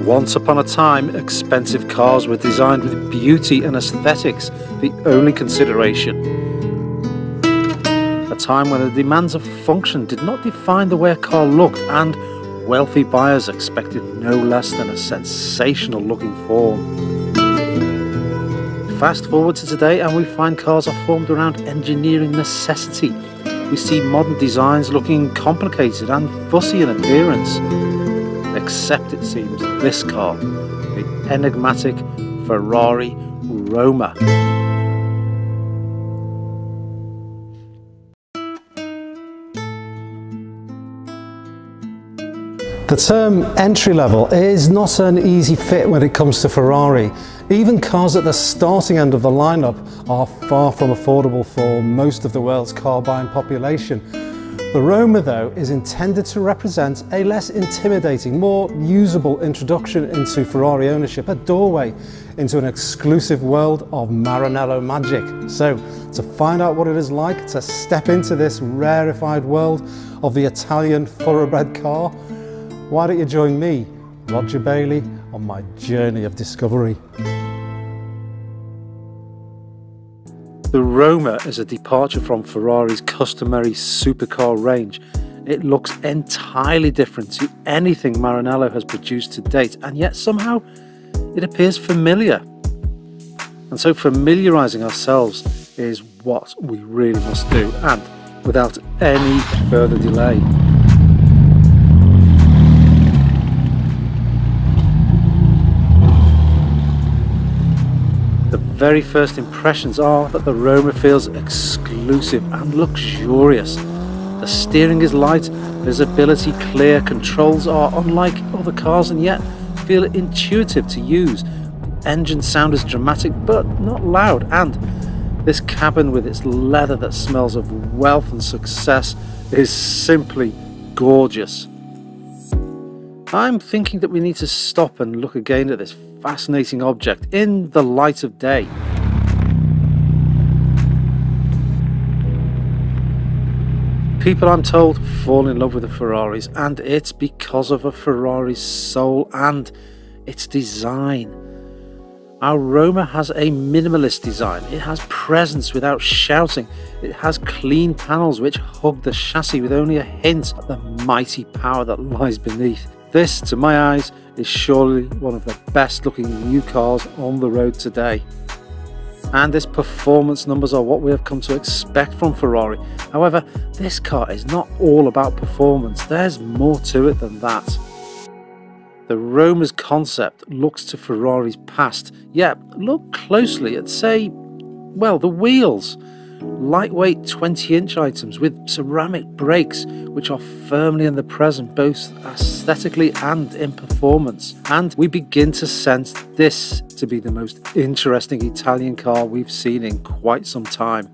Once upon a time, expensive cars were designed with beauty and aesthetics the only consideration. A time when the demands of function did not define the way a car looked, and wealthy buyers expected no less than a sensational looking form. Fast forward to today and we find cars are formed around engineering necessity. We see modern designs looking complicated and fussy in appearance. Except it seems this car, the enigmatic Ferrari Roma. The term entry-level is not an easy fit when it comes to Ferrari. Even cars at the starting end of the lineup are far from affordable for most of the world's car buying population. The Roma, though, is intended to represent a less intimidating, more usable introduction into Ferrari ownership, a doorway into an exclusive world of Maranello magic. So, to find out what it is like to step into this rarefied world of the Italian thoroughbred car, why don't you join me, Roger Bailey, on my journey of discovery. The Roma is a departure from Ferrari's customary supercar range. It looks entirely different to anything Maranello has produced to date, and yet somehow it appears familiar. And so familiarising ourselves is what we really must do, and without any further delay. The very first impressions are that the Roma feels exclusive and luxurious. The steering is light, visibility clear, controls are unlike other cars and yet feel intuitive to use. The engine sound is dramatic but not loud, and this cabin with its leather that smells of wealth and success is simply gorgeous. I'm thinking that we need to stop and look again at this fascinating object in the light of day. People, I'm told, fall in love with the Ferraris, and it's because of a Ferrari's soul and its design. Our Roma has a minimalist design. It has presence without shouting. It has clean panels which hug the chassis with only a hint at the mighty power that lies beneath. This, to my eyes, is surely one of the best looking new cars on the road today. And its performance numbers are what we have come to expect from Ferrari. However, this car is not all about performance. There's more to it than that. The Roma's concept looks to Ferrari's past, yet look closely at, say, well, the wheels. Lightweight 20-inch items with ceramic brakes which are firmly in the present both aesthetically and in performance, and we begin to sense this to be the most interesting Italian car we've seen in quite some time.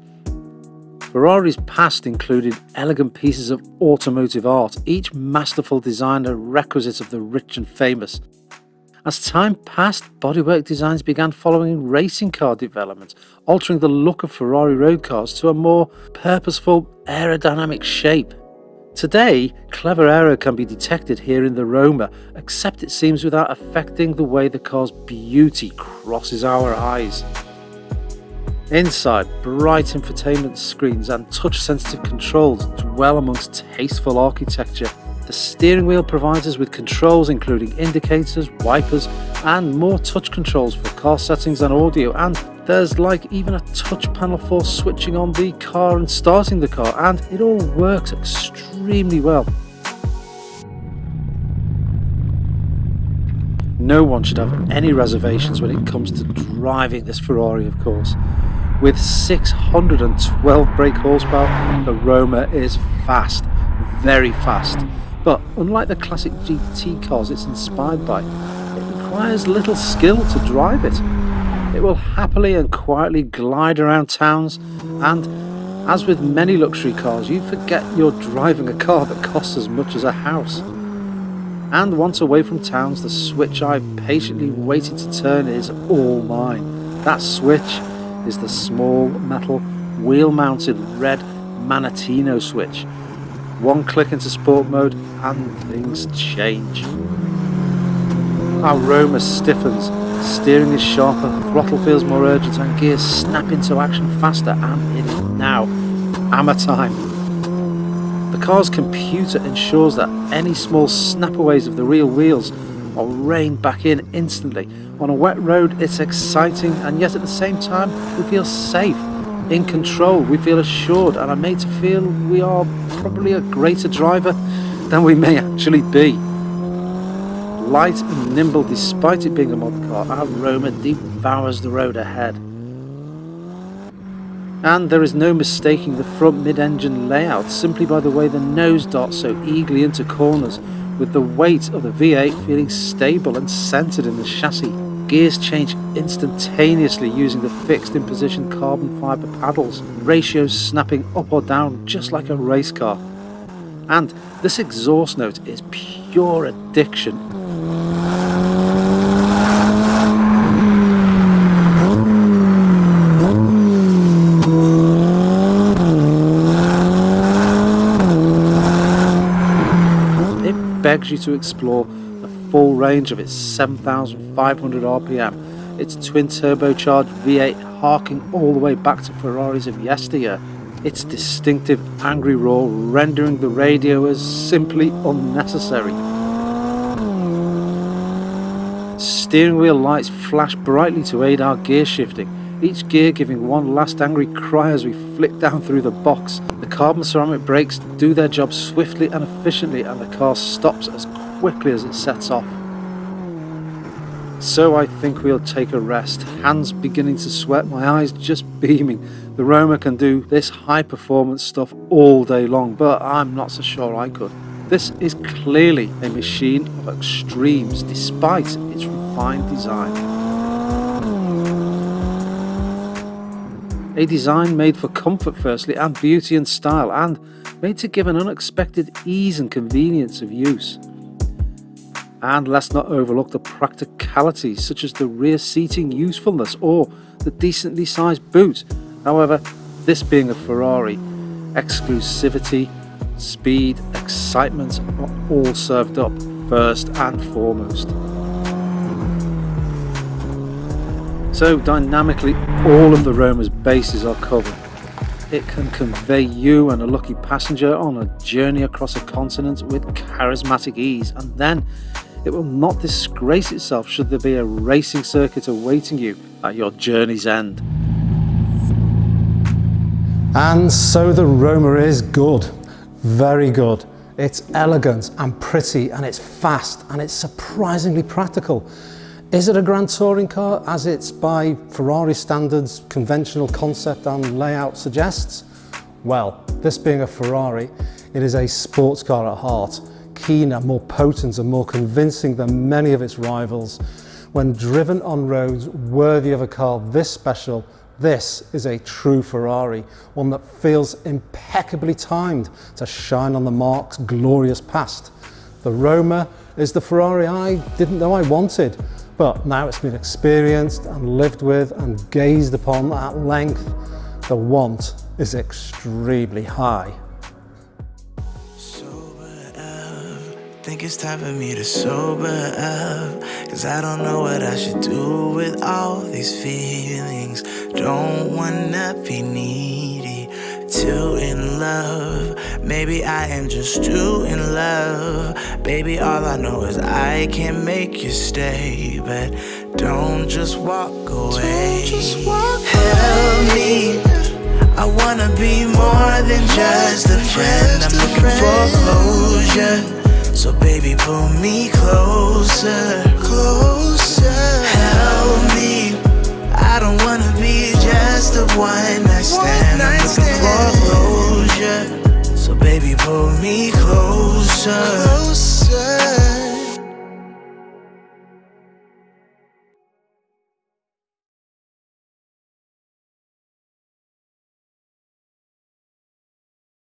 Ferrari's past included elegant pieces of automotive art, each masterful design a requisite of the rich and famous. As time passed, bodywork designs began following racing car development, altering the look of Ferrari road cars to a more purposeful, aerodynamic shape. Today, clever aero can be detected here in the Roma, except it seems without affecting the way the car's beauty crosses our eyes. Inside, bright infotainment screens and touch-sensitive controls dwell amongst tasteful architecture. The steering wheel provides us with controls including indicators, wipers and more touch controls for car settings and audio, and there's like even a touch panel for switching on the car and starting the car, and it all works extremely well. No one should have any reservations when it comes to driving this Ferrari, of course. With 612 brake horsepower, the Roma is fast, very fast. But unlike the classic GT cars it's inspired by, it requires little skill to drive it. It will happily and quietly glide around towns, and as with many luxury cars, you forget you're driving a car that costs as much as a house. And once away from towns, the switch I've patiently waited to turn is all mine. That switch is the small metal wheel-mounted red Maranello switch. One click into sport mode and things change. Our Roma stiffens, steering is sharper, throttle feels more urgent and gears snap into action faster, and it is now hammer time. The car's computer ensures that any small snapaways of the rear wheels are reined back in instantly. On a wet road it's exciting, and yet at the same time we feel safe, in control, we feel assured, and are made to feel we are probably a greater driver than we may actually be. Light and nimble despite it being a mod car, our Roma devours the road ahead. And there is no mistaking the front mid-engine layout simply by the way the nose darts so eagerly into corners, with the weight of the V8 feeling stable and centered in the chassis. Gears change instantaneously using the fixed in position carbon fibre paddles, ratios snapping up or down just like a race car. And this exhaust note is pure addiction. It begs you to explore the full range of its 7,500 RPM, its twin turbocharged V8 harking all the way back to Ferraris of yesteryear, its distinctive angry roar rendering the radio as simply unnecessary. Steering wheel lights flash brightly to aid our gear shifting, each gear giving one last angry cry as we flick down through the box. The carbon ceramic brakes do their job swiftly and efficiently, and the car stops as quickly as it sets off. So I think we'll take a rest, hands beginning to sweat, my eyes just beaming. The Roma can do this high performance stuff all day long, but I'm not so sure I could. This is clearly a machine of extremes despite its refined design. A design made for comfort firstly, and beauty and style, and made to give an unexpected ease and convenience of use. And let's not overlook the practicalities such as the rear seating usefulness or the decently sized boot. However, this being a Ferrari, exclusivity, speed, excitement are all served up first and foremost. So dynamically all of the Roma's bases are covered. It can convey you and a lucky passenger on a journey across a continent with charismatic ease, and then it will not disgrace itself should there be a racing circuit awaiting you at your journey's end. And so the Roma is good, very good. It's elegant and pretty, and it's fast, and it's surprisingly practical. Is it a grand touring car as its by Ferrari standards conventional concept and layout suggests? Well, this being a Ferrari, it is a sports car at heart, keener, more potent and more convincing than many of its rivals. When driven on roads worthy of a car this special, this is a true Ferrari, one that feels impeccably timed to shine on the marque's glorious past. The Roma is the Ferrari I didn't know I wanted, but now it's been experienced and lived with and gazed upon at length. The want is extremely high. Think it's time for me to sober up, 'cause I don't know what I should do with all these feelings. Don't wanna be needy, too in love. Maybe I am just too in love. Baby, all I know is I can make you stay, but don't just walk away. Help me, I wanna be more than just a friend. I'm looking for closure, so baby pull me closer, closer. Help me, I don't wanna be just a one night stand. I'm looking for closure, so baby pull me closer.